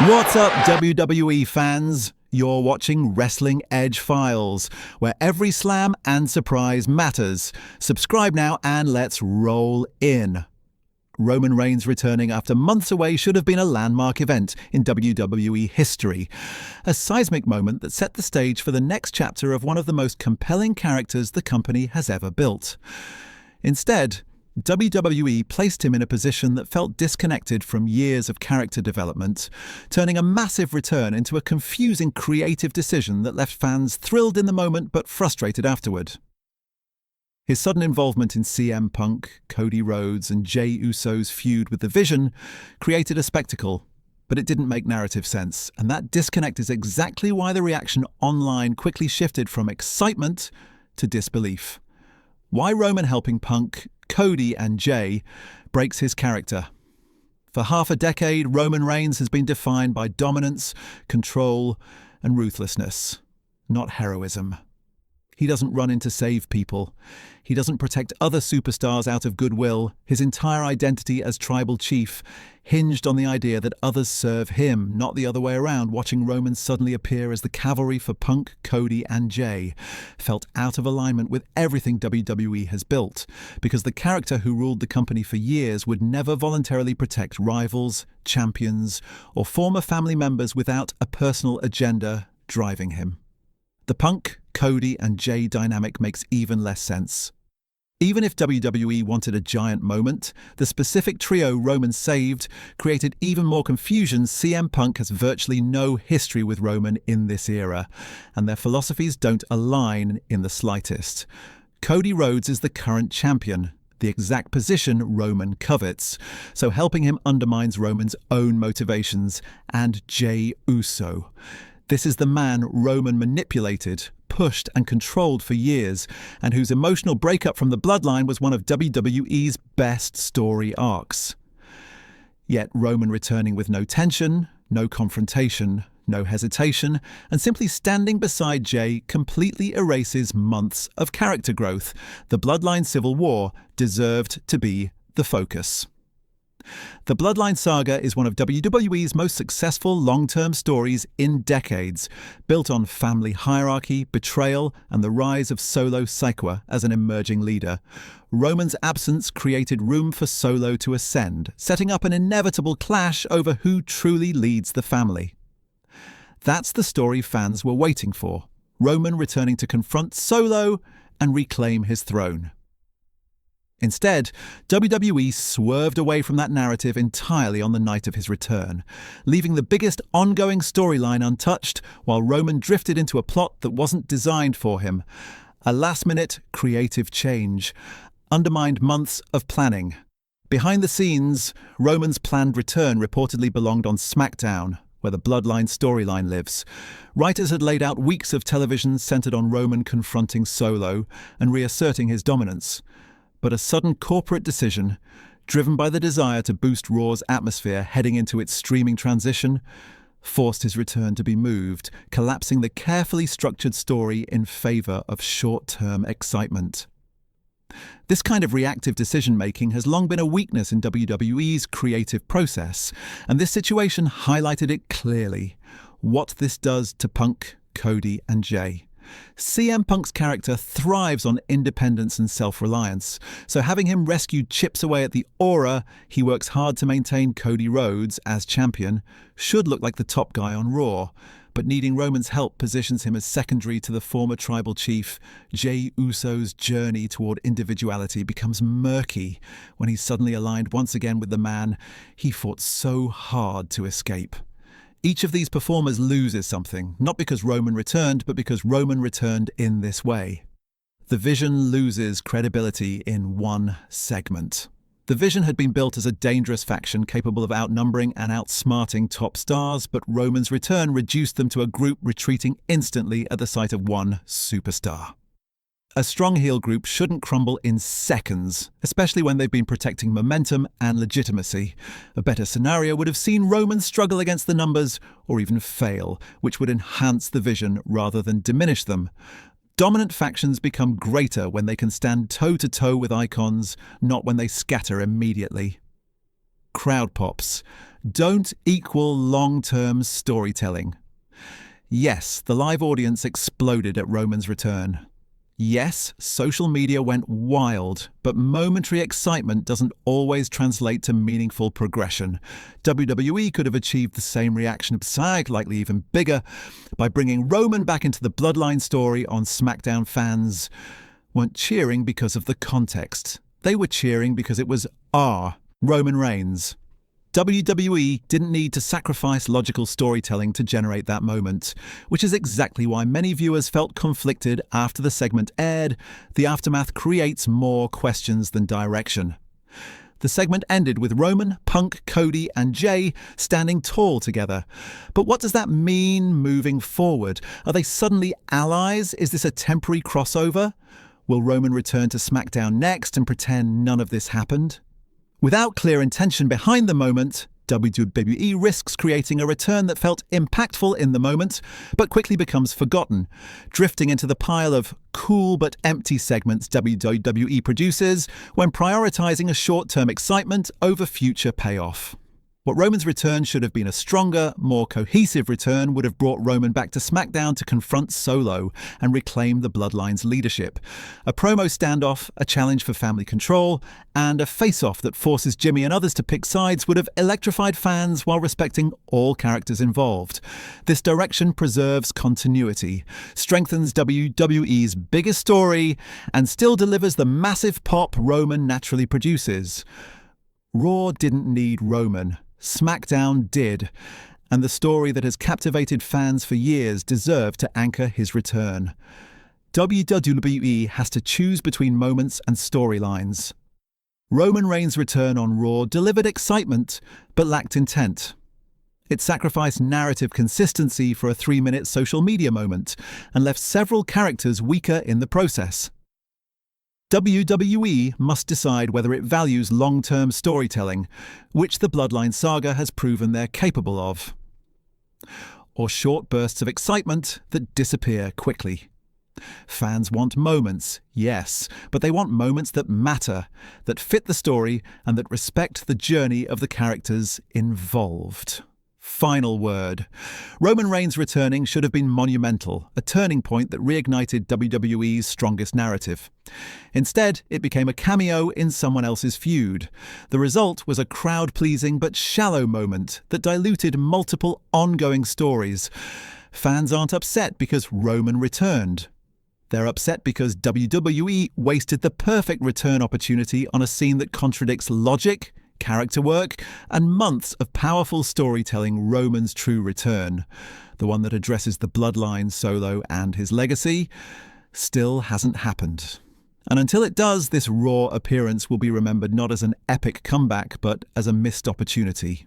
What's up, WWE fans? You're watching Wrestling Edge Files, where every slam and surprise matters. Subscribe now and let's roll in. Roman Reigns returning after months away should have been a landmark event in WWE history. A seismic moment that set the stage for the next chapter of one of the most compelling characters the company has ever built. Instead, WWE placed him in a position that felt disconnected from years of character development, turning a massive return into a confusing creative decision that left fans thrilled in the moment but frustrated afterward. His sudden involvement in CM Punk, Cody Rhodes and Jey Uso's feud with The Vision created a spectacle, but it didn't make narrative sense, and that disconnect is exactly why the reaction online quickly shifted from excitement to disbelief. Why Roman helping Punk, Cody and Jey breaks his character. For half a decade, Roman Reigns has been defined by dominance, control and ruthlessness, not heroism. He doesn't run in to save people. He doesn't protect other superstars out of goodwill. His entire identity as tribal chief hinged on the idea that others serve him, not the other way around. Watching Roman suddenly appear as the cavalry for Punk, Cody and Jey felt out of alignment with everything WWE has built, because the character who ruled the company for years would never voluntarily protect rivals, champions or former family members without a personal agenda driving him. The Punk, Cody and Jey dynamic makes even less sense. Even if WWE wanted a giant moment, the specific trio Roman saved created even more confusion. CM Punk has virtually no history with Roman in this era, and their philosophies don't align in the slightest. Cody Rhodes is the current champion, the exact position Roman covets, so helping him undermines Roman's own motivations. And Jey Uso. This is the man Roman manipulated, pushed and controlled for years, and whose emotional breakup from the bloodline was one of WWE's best story arcs. Yet Roman returning with no tension, no confrontation, no hesitation, and simply standing beside Jey completely erases months of character growth. The bloodline civil war deserved to be the focus. The Bloodline saga is one of WWE's most successful long-term stories in decades, built on family hierarchy, betrayal, and the rise of Solo Sikoa as an emerging leader. Roman's absence created room for Solo to ascend, setting up an inevitable clash over who truly leads the family. That's the story fans were waiting for, Roman returning to confront Solo and reclaim his throne. Instead, WWE swerved away from that narrative entirely on the night of his return, leaving the biggest ongoing storyline untouched while Roman drifted into a plot that wasn't designed for him. A last-minute creative change undermined months of planning. Behind the scenes, Roman's planned return reportedly belonged on SmackDown, where the Bloodline storyline lives. Writers had laid out weeks of television centered on Roman confronting Solo and reasserting his dominance. But a sudden corporate decision, driven by the desire to boost Raw's atmosphere heading into its streaming transition, forced his return to be moved, collapsing the carefully structured story in favor of short-term excitement. This kind of reactive decision-making has long been a weakness in WWE's creative process, and this situation highlighted it clearly. What this does to Punk, Cody and Jey. CM Punk's character thrives on independence and self-reliance, so having him rescue chips away at the aura he works hard to maintain. Cody Rhodes, as champion, should look like the top guy on Raw, but needing Roman's help positions him as secondary to the former tribal chief. Jey Uso's journey toward individuality becomes murky when he's suddenly aligned once again with the man he fought so hard to escape. Each of these performers loses something, not because Roman returned, but because Roman returned in this way. The Vision loses credibility in one segment. The Vision had been built as a dangerous faction capable of outnumbering and outsmarting top stars, but Roman's return reduced them to a group retreating instantly at the sight of one superstar. A strong heel group shouldn't crumble in seconds, especially when they've been protecting momentum and legitimacy. A better scenario would have seen Roman struggle against the numbers or even fail, which would enhance the Vision rather than diminish them. Dominant factions become greater when they can stand toe-to-toe with icons, not when they scatter immediately. crowd pops don't equal long-term storytelling. Yes, the live audience exploded at Roman's return. Yes, social media went wild, but momentary excitement doesn't always translate to meaningful progression. WWE could have achieved the same reaction, likely even bigger, by bringing Roman back into the Bloodline story on SmackDown. Fans weren't cheering because of the context. They were cheering because it was Roman Reigns. WWE didn't need to sacrifice logical storytelling to generate that moment, which is exactly why many viewers felt conflicted after the segment aired. The aftermath creates more questions than direction. The segment ended with Roman, Punk, Cody, and Jey standing tall together. But what does that mean moving forward? Are they suddenly allies? Is this a temporary crossover? Will Roman return to SmackDown next and pretend none of this happened? Without clear intention behind the moment, WWE risks creating a return that felt impactful in the moment, but quickly becomes forgotten, drifting into the pile of cool but empty segments WWE produces when prioritizing a short-term excitement over future payoff. What Roman's return should have been a stronger, more cohesive return would have brought Roman back to SmackDown to confront Solo and reclaim the Bloodline's leadership. A promo standoff, a challenge for family control, and a face-off that forces Jimmy and others to pick sides would have electrified fans while respecting all characters involved. This direction preserves continuity, strengthens WWE's biggest story, and still delivers the massive pop Roman naturally produces. Raw didn't need Roman. SmackDown did, and the story that has captivated fans for years deserved to anchor his return. WWE has to choose between moments and storylines. Roman Reigns' return on Raw delivered excitement, but lacked intent. It sacrificed narrative consistency for a 3-minute social media moment, and left several characters weaker in the process. WWE must decide whether it values long-term storytelling, which the Bloodline saga has proven they're capable of, or short bursts of excitement that disappear quickly. Fans want moments, yes, but they want moments that matter, that fit the story, and that respect the journey of the characters involved. Final word. Roman Reigns returning should have been monumental, a turning point that reignited WWE's strongest narrative. Instead, it became a cameo in someone else's feud. The result was a crowd-pleasing but shallow moment that diluted multiple ongoing stories. Fans aren't upset because Roman returned. They're upset because WWE wasted the perfect return opportunity on a scene that contradicts logic, character work, and months of powerful storytelling. Roman's true return, the one that addresses the Bloodline, Solo, and his legacy, still hasn't happened. And until it does, this Raw appearance will be remembered not as an epic comeback, but as a missed opportunity.